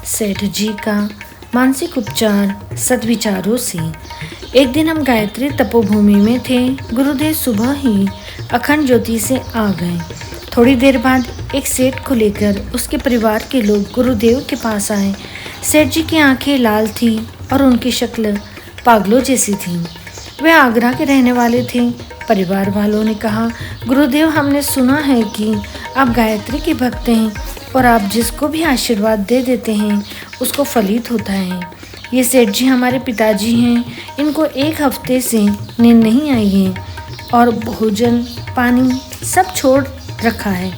सेठ जी का मानसिक उपचार सद्विचारों से। एक दिन हम गायत्री तपोभूमि में थे। गुरुदेव सुबह ही अखंड ज्योति से आ गए। थोड़ी देर बाद एक सेठ को लेकर उसके परिवार के लोग गुरुदेव के पास आए। सेठ जी की आंखें लाल थी और उनकी शक्ल पागलों जैसी थी। वे आगरा के रहने वाले थे। परिवार वालों ने कहा, गुरुदेव, हमने सुना है कि आप गायत्री के भक्त हैं और आप जिसको भी आशीर्वाद दे देते हैं उसको फलित होता है। ये सेठ जी हमारे पिताजी हैं। इनको एक हफ्ते से नींद नहीं आई है और भोजन पानी सब छोड़ रखा है,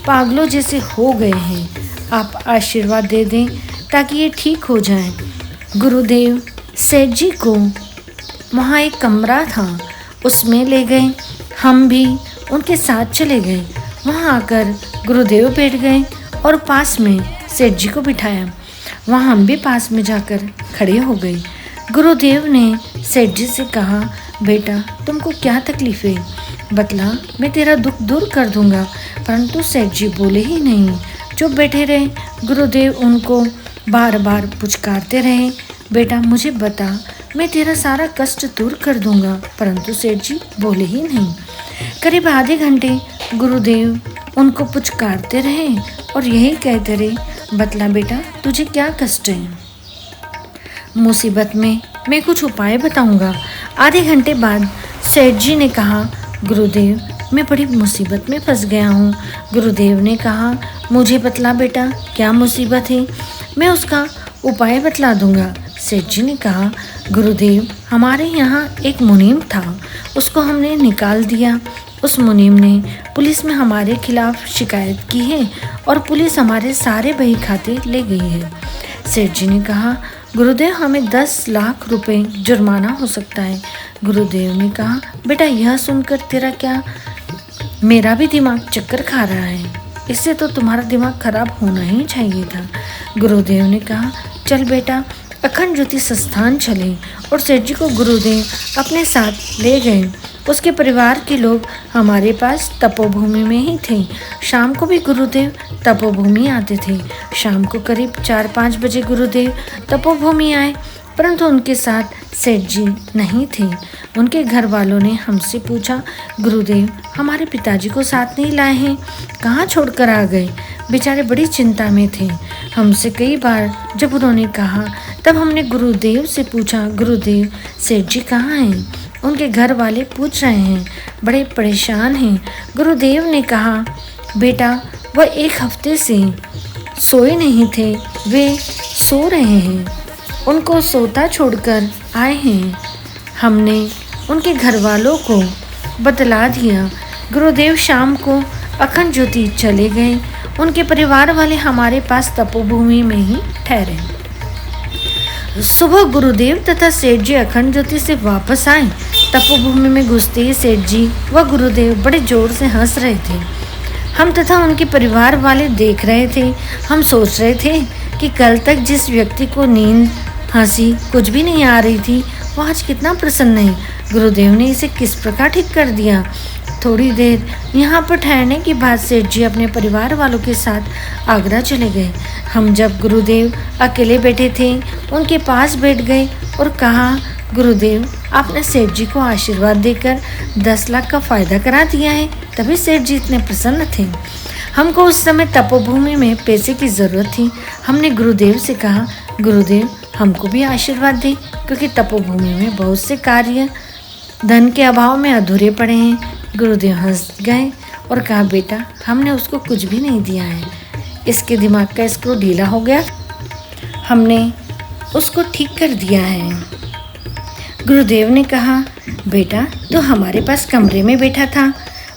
पागलों जैसे हो गए हैं। आप आशीर्वाद दे दें ताकि ये ठीक हो जाएं। गुरुदेव सेठ जी को वहाँ एक कमरा था, उसमें ले गए। हम भी उनके साथ चले गए। वहाँ आकर गुरुदेव बैठ गए और पास में सेठ जी को बिठाया। वहाँ हम भी पास में जाकर खड़े हो गए। गुरुदेव ने सेठ जी से कहा, बेटा, तुमको क्या तकलीफ है? बतला, मैं तेरा दुख दूर कर दूंगा। परंतु सेठ जी बोले ही नहीं, चुप बैठे रहे। गुरुदेव उनको बार बार पुचकारते रहे, बेटा मुझे बता, मैं तेरा सारा कष्ट दूर कर दूंगा। परंतु सेठ जी बोले ही नहीं। करीब आधे घंटे गुरुदेव उनको पुचकारते रहे और यही कहते रहे, बतला बेटा, तुझे क्या कष्ट है? मुसीबत में मैं कुछ उपाय बताऊंगा। आधे घंटे बाद सेठ जी ने कहा, गुरुदेव, मैं बड़ी मुसीबत में फंस गया हूँ। गुरुदेव ने कहा, मुझे बतला बेटा, क्या मुसीबत है? मैं उसका उपाय बतला दूंगा। सेठ जी ने कहा, गुरुदेव, हमारे यहाँ एक मुनीम था, उसको हमने निकाल दिया। उस मुनीम ने पुलिस में हमारे खिलाफ शिकायत की है और पुलिस हमारे सारे बही खाते ले गई है। सेठ जी ने कहा, गुरुदेव, हमें 10 लाख रुपए जुर्माना हो सकता है। गुरुदेव ने कहा, बेटा, यह सुनकर तेरा क्या, मेरा भी दिमाग चक्कर खा रहा है। इससे तो तुम्हारा दिमाग खराब होना ही चाहिए था। गुरुदेव ने कहा, चल बेटा, अखंड ज्योति संस्थान चले। और सेठ जी को गुरुदेव अपने साथ ले गए। उसके परिवार के लोग हमारे पास तपोभूमि में ही थे। शाम को भी गुरुदेव तपोभूमि आते थे। शाम को करीब 4-5 बजे गुरुदेव तपोभूमि आए, परंतु उनके साथ सेठ जी नहीं थे। उनके घर वालों ने हमसे पूछा, गुरुदेव, हमारे पिताजी को साथ नहीं लाए हैं, कहाँ छोड़कर आ गए? बेचारे बड़ी चिंता में थे। हमसे कई बार जब उन्होंने कहा, तब हमने गुरुदेव से पूछा, गुरुदेव, सेठ जी कहाँ हैं? उनके घर वाले पूछ रहे हैं, बड़े परेशान हैं। गुरुदेव ने कहा, बेटा, वह एक हफ्ते से सोए नहीं थे, वे सो रहे हैं, उनको सोता छोड़कर आए हैं। हमने उनके घर वालों को बतला दिया। गुरुदेव शाम को अखंड ज्योति चले गए। उनके परिवार वाले हमारे पास तपोभूमि में ही ठहरे। सुबह गुरुदेव तथा सेठ जी अखंड ज्योति से वापस आए। तपोभूमि में घुसते ही सेठ जी व गुरुदेव बड़े जोर से हंस रहे थे। हम तथा उनके परिवार वाले देख रहे थे। हम सोच रहे थे कि कल तक जिस व्यक्ति को नींद, हंसी कुछ भी नहीं आ रही थी, वह आज कितना प्रसन्न है। गुरुदेव ने इसे किस प्रकार ठीक कर दिया। थोड़ी देर यहाँ पर ठहरने के बाद सेठ जी अपने परिवार वालों के साथ आगरा चले गए। हम जब गुरुदेव अकेले बैठे थे, उनके पास बैठ गए और कहा, गुरुदेव, आपने सेठ जी को आशीर्वाद देकर 10 लाख का फ़ायदा करा दिया है, तभी सेठ जी इतने प्रसन्न थे। हमको उस समय तपोभूमि में पैसे की ज़रूरत थी। हमने गुरुदेव से कहा, गुरुदेव, हमको भी आशीर्वाद दें, क्योंकि तपोभूमि में बहुत से कार्य धन के अभाव में अधूरे पड़े हैं। गुरुदेव हंस गए और कहा, बेटा, हमने उसको कुछ भी नहीं दिया है, इसके दिमाग का स्क्रू ढीला हो गया, हमने उसको ठीक कर दिया है। गुरुदेव ने कहा, बेटा, तो हमारे पास कमरे में बैठा था,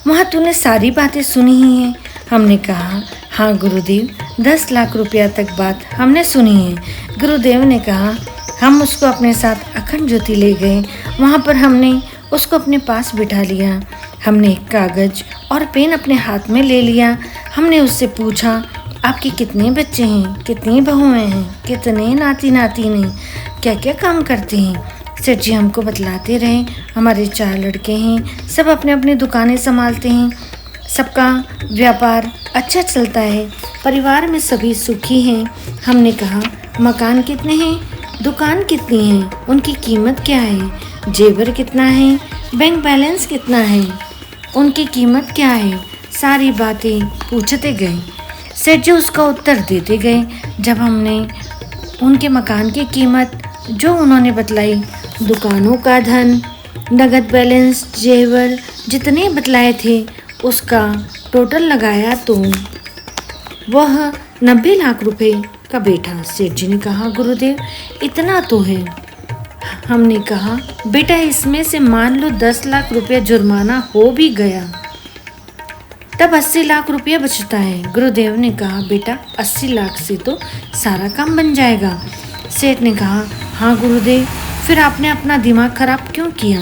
वहाँ तूने सारी बातें सुनी ही हैं। हमने कहा, हाँ गुरुदेव, 10 लाख रुपया तक बात हमने सुनी है। गुरुदेव ने कहा, हम उसको अपने साथ अखंड ज्योति ले गए। वहाँ पर हमने उसको अपने पास बिठा लिया। हमने एक कागज़ और पेन अपने हाथ में ले लिया। हमने उससे पूछा, आपके कितने बच्चे हैं, कितनी बहुएं हैं, कितने नाती नातिन हैं, क्या क्या काम करते हैं? सेठ जी हमको बतलाते रहे। हमारे 4 लड़के हैं, सब अपने अपनी दुकानें संभालते हैं, सबका व्यापार अच्छा चलता है। परिवार में सभी सुखी हैं। हमने कहा, मकान कितने हैं, दुकान कितनी है, उनकी कीमत क्या है, जेवर कितना है, बैंक बैलेंस कितना है, उनकी कीमत क्या है। सारी बातें पूछते गए। सेठ जी उसका उत्तर देते गए। जब हमने उनके मकान की कीमत जो उन्होंने बतलाई, दुकानों का धन, नगद बैलेंस, जेवर जितने बतलाए थे उसका टोटल लगाया तो वह 90 लाख रुपए का बैठा। सेठ जी ने कहा, गुरुदेव इतना तो है। हमने कहा, बेटा इसमें से मान लो 10 लाख रुपया जुर्माना हो भी गया तब 80 लाख रुपया बचता है। गुरुदेव ने कहा, बेटा 80 लाख से तो सारा काम बन जाएगा। सेठ ने कहा, हाँ गुरुदेव, फिर आपने अपना दिमाग खराब क्यों किया,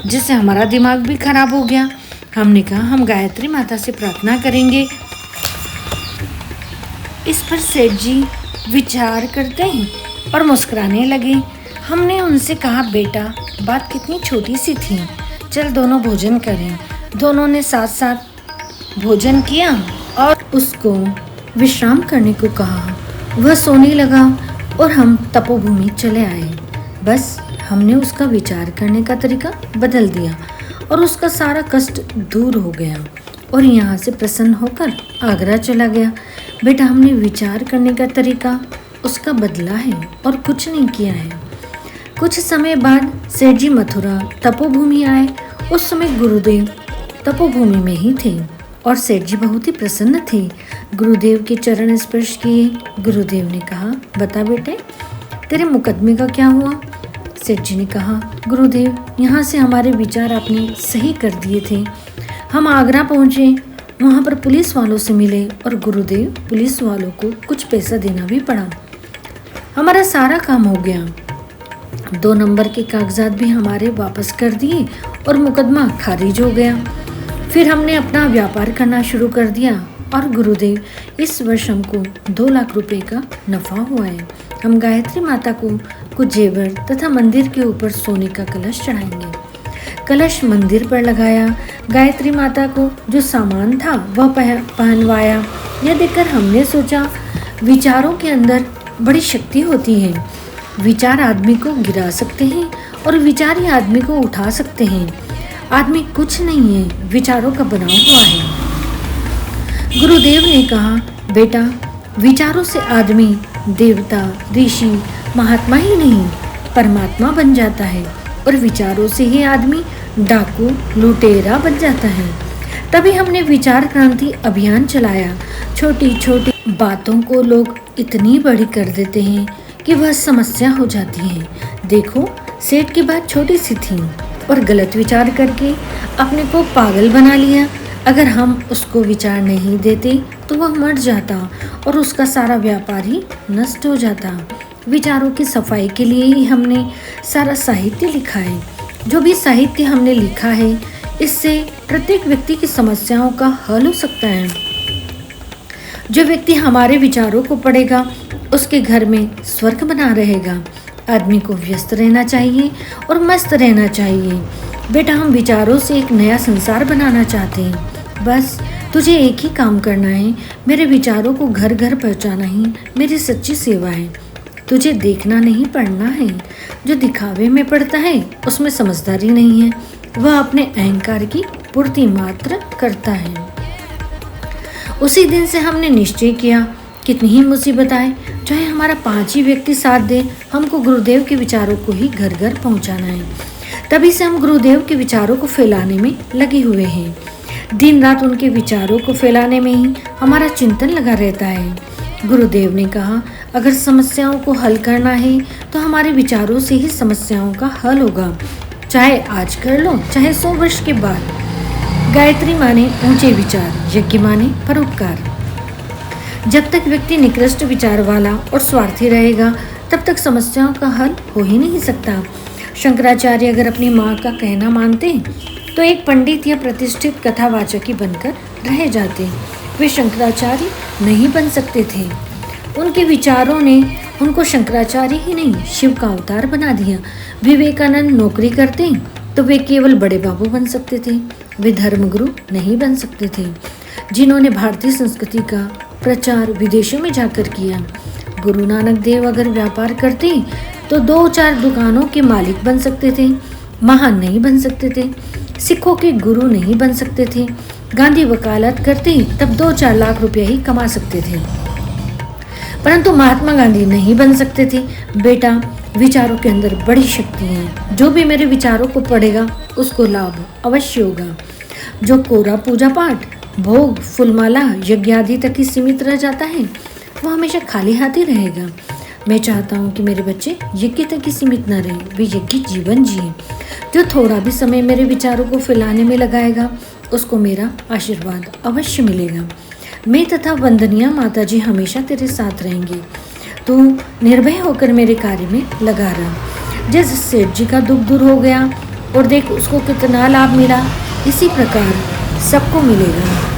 जिससे हमारा दिमाग भी खराब हो गया। हमने कहा, हम गायत्री माता से प्रार्थना करेंगे। इस पर सेठ जी विचार करते हैं और मुस्कुराने लगे। हमने उनसे कहा, बेटा बात कितनी छोटी सी थी, चल दोनों भोजन करें। दोनों ने साथ साथ भोजन किया और उसको विश्राम करने को कहा। वह सोने लगा और हम तपोभूमि चले आए। बस हमने उसका विचार करने का तरीका बदल दिया और उसका सारा कष्ट दूर हो गया और यहाँ से प्रसन्न होकर आगरा चला गया। बेटा हमने विचार करने का तरीका उसका बदला है और कुछ नहीं किया है। कुछ समय बाद सेठ जी मथुरा तपोभूमि आए। उस समय गुरुदेव तपोभूमि में ही थे और सेठ जी बहुत ही प्रसन्न थे। गुरुदेव के चरण स्पर्श किए। गुरुदेव ने कहा, बता बेटे तेरे मुकदमे का क्या हुआ। सेठ जी ने कहा, गुरुदेव यहाँ से हमारे विचार आपने सही कर दिए थे। हम आगरा पहुँचे, वहाँ पर पुलिस वालों से मिले और गुरुदेव पुलिस वालों को कुछ पैसा देना भी पड़ा। हमारा सारा काम हो गया। 2 नंबर के कागजात भी हमारे वापस कर दिए और मुकदमा खारिज हो गया। फिर हमने अपना व्यापार करना शुरू कर दिया और गुरुदेव इस वर्ष हमको 2 लाख रुपए का नफा हुआ है। हम गायत्री माता को कुछ जेवर तथा मंदिर के ऊपर सोने का कलश चढ़ाएंगे। कलश मंदिर पर लगाया। गायत्री माता को जो सामान था वह पहनवाया। यह देखकर हमने सोचा, विचारों के अंदर बड़ी शक्ति होती है। विचार आदमी को गिरा सकते हैं और विचार ही आदमी को उठा सकते हैं। आदमी कुछ नहीं है, विचारों का बना हुआ है। गुरुदेव ने कहा, बेटा विचारों से आदमी देवता, ऋषि, महात्मा ही नहीं परमात्मा बन जाता है और विचारों से ही आदमी डाकू, लुटेरा बन जाता है। तभी हमने विचार क्रांति अभियान चलाया। छोटी छोटी बातों को लोग इतनी बड़ी कर देते हैं कि वह समस्या हो जाती है। देखो, सेठ की बात छोटी सी थी और गलत विचार करके अपने को पागल बना लिया। अगर हम उसको विचार नहीं देते तो वह मर जाता और उसका सारा व्यापार ही नष्ट हो जाता। विचारों की सफाई के लिए ही हमने सारा साहित्य लिखा है। जो भी साहित्य हमने लिखा है, इससे प्रत्येक व्यक्ति की समस्याओं का हल हो सकता है। जो व्यक्ति हमारे विचारों को पढ़ेगा उसके घर में स्वर्ग बना रहेगा। आदमी को व्यस्त रहना चाहिए और मस्त रहना चाहिए। बेटा हम विचारों से एक नया संसार बनाना चाहते हैं। बस तुझे एक ही काम करना है, मेरे विचारों को घर घर पहुंचाना ही मेरी सच्ची सेवा है। तुझे देखना नहीं पड़ना है। जो दिखावे में पड़ता है उसमें समझदारी नहीं है, वह अपने अहंकार की पूर्ति मात्र करता है। उसी दिन से हमने निश्चय किया, कितनी ही मुसीबत आए, चाहे हमारा 5 ही व्यक्ति साथ दे, हमको गुरुदेव के विचारों को ही घर घर पहुंचाना है। तभी से हम गुरुदेव के विचारों को फैलाने में लगे हुए हैं। दिन रात उनके विचारों को फैलाने में ही हमारा चिंतन लगा रहता है। गुरुदेव ने कहा, अगर समस्याओं को हल करना है तो हमारे विचारों से ही समस्याओं का हल होगा। चाहे आज कर लो, चाहे 100 वर्ष के बाद। गायत्री माने ऊंचे विचार, यज्ञ माने परोपकार। जब तक व्यक्ति निकृष्ट विचार वाला और स्वार्थी रहेगा तब तक समस्याओं का हल हो ही नहीं सकता। शंकराचार्य अगर अपनी माँ का कहना मानते तो एक पंडित या प्रतिष्ठित कथावाचक बनकर रह जाते। वे शंकराचार्य नहीं बन सकते थे। उनके विचारों ने उनको शंकराचार्य ही नहीं, शिव का अवतार बना दिया। विवेकानंद नौकरी करते तो वे केवल बड़े बाबू बन सकते थे, वे धर्मगुरु नहीं बन सकते थे। जिन्होंने भारतीय संस्कृति का प्रचार विदेशों में जाकर किया। गुरु नानक देव अगर व्यापार करते तो 2-4 दुकानों के मालिक बन सकते थे, महान नहीं बन सकते थे। सिखों के गुरु नहीं बन सकते थे। गांधी वकालत करते तब 2-4 लाख रुपया ही कमा सकते थे, परंतु महात्मा गांधी नहीं बन सकते थे। बेटा, विचारों के अंदर बड़ी शक्ति है। जो भी मेरे विचारों को पढ़ेगा उसको लाभ अवश्य होगा। जो कोरा पूजा पाठ, भोग, फुलमाला, यज्ञ आदि तक ही सीमित रह जाता है वो हमेशा खाली हाथ ही रहेगा। मैं चाहता हूँ कि मेरे बच्चे यज्ञ तक ही सीमित न रहें, वे यज्ञ जीवन जिए। जो थोड़ा भी समय मेरे विचारों को फैलाने में लगाएगा उसको मेरा आशीर्वाद अवश्य मिलेगा। मैं तथा वंदनीय माता जी हमेशा तेरे साथ रहेंगे। तू निर्भय होकर मेरे कार्य में लगा रहा। जिस सेठ जी का दुख दूर हो गया और देख उसको कितना लाभ मिला, इसी प्रकार सबको मिलेगा।